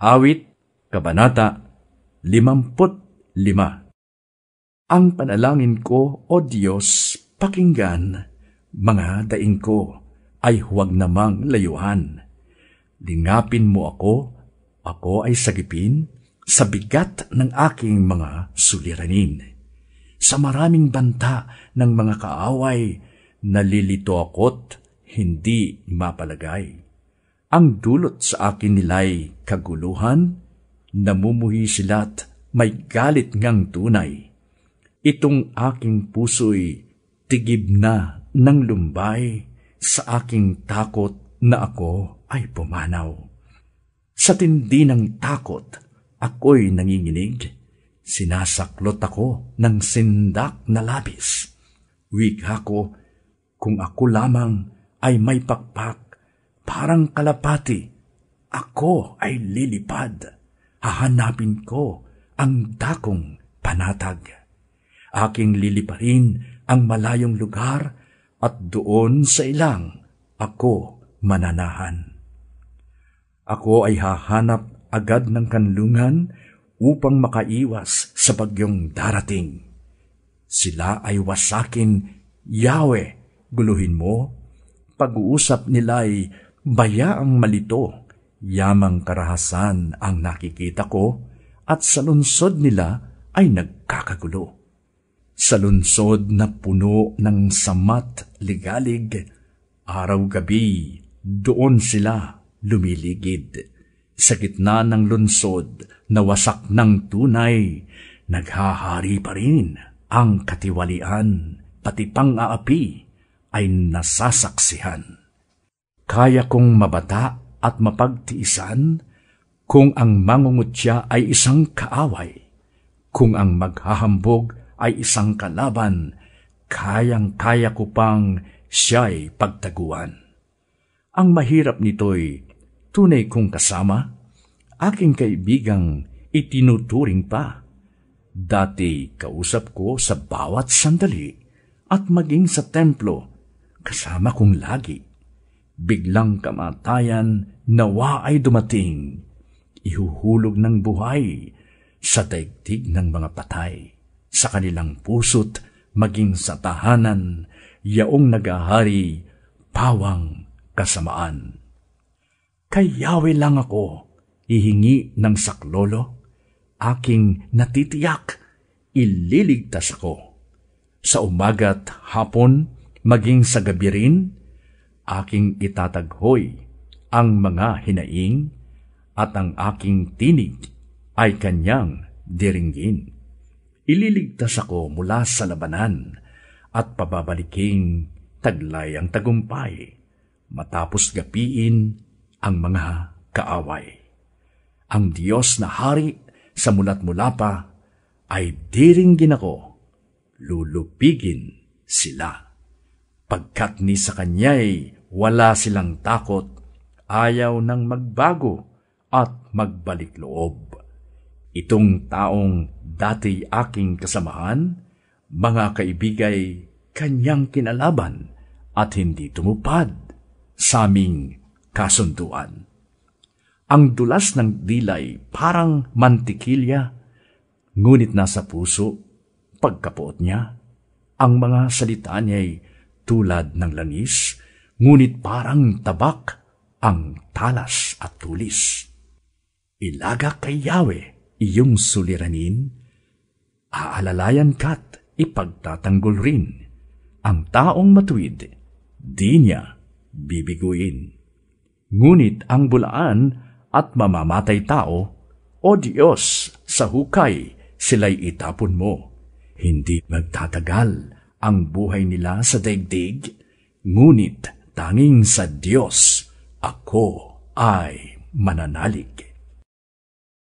Awit, Kabanata 55. Ang panalangin ko, O Diyos, pakinggan, mga daing ko ay huwag namang layuhan. Lingapin mo ako ay sagipin sa bigat ng aking mga suliranin. Sa maraming banta ng mga kaaway, nalilito ako't hindi mapalagay. Ang dulot sa akin nila'y kaguluhan, namumuhi sila't may galit ngang tunay. Itong aking puso'y tigib na ng lumbay sa aking takot na ako ay pumanaw. Sa tindi ng takot, ako'y nanginginig. Sinasaklot ako ng sindak na labis. Wika ko, kung ako lamang ay may pakpak, parang kalapati, ako ay lilipad. Hahanapin ko ang dakong panatag. Aking liliparin ang malayong lugar at doon sa ilang ako mananahan. Ako ay hahanap agad ng kanlungan upang makaiwas sa bagyong darating. Sila ay wasakin, Yahweh, guluhin mo. Pag-uusap nila'y bayaang malito, yamang karahasan ang nakikita ko, at sa lungsod nila ay nagkakagulo. Sa lungsod na puno ng samat ligalig, araw-gabi doon sila lumiligid. Sa gitna ng lungsod na wasak ng tunay, naghahari pa rin ang katiwalian, pati pang-aapi ay nasasaksihan. Kaya kong mabata at mapagtiisan kung ang mangungutya ay isang kaaway, kung ang maghahambog ay isang kalaban, kayang-kaya ko pang siya'y pagtaguan. Ang mahirap nito'y tunay kong kasama, aking kaibigang itinuturing pa. Dati kausap ko sa bawat sandali at maging sa templo, kasama kong lagi. Biglang kamatayan nawa ay dumating, ihuhulog ng buhay sa daigdig ng mga patay. Sa kanilang puso't maging sa tahanan, yaong nagahari, pawang kasamaan. Kay Yahweh lang ako ihingi ng saklolo, aking natitiyak, ililigtas ako. Sa umaga't hapon, maging sa gabi rin, aking itataghoy ang mga hinaing, at ang aking tinig ay kanyang diringgin. Ililigtas ako mula sa labanan, at pababaliking taglay ang tagumpay, matapos gapiin ang mga kaaway. Ang Diyos na hari sa mulat mula pa ay diringgin ako, lulupigin sila. Pagkat ni sa kanya'y wala silang takot, ayaw nang magbago at magbalik loob. Itong taong dati aking kasamahan, mga kaibigay, kanyang kinalaban at hindi tumupad sa aming kasunduan. Ang dulas ng dilay parang mantikilya, ngunit nasa puso, pagkapuot niya. Ang mga salita niya'y tulad ng langis, ngunit parang tabak ang talas at tulis. Ilaga kay Yahweh iyong suliranin, aalalayan ka't ipagtatanggol rin. Ang taong matuwid, di niya bibiguin. Ngunit ang bulaan at mamamatay tao, O Diyos, sa hukay sila'y itapon mo. Hindi magtatagal ang buhay nila sa daigdig, ngunit tanging sa Diyos ako ay mananalig.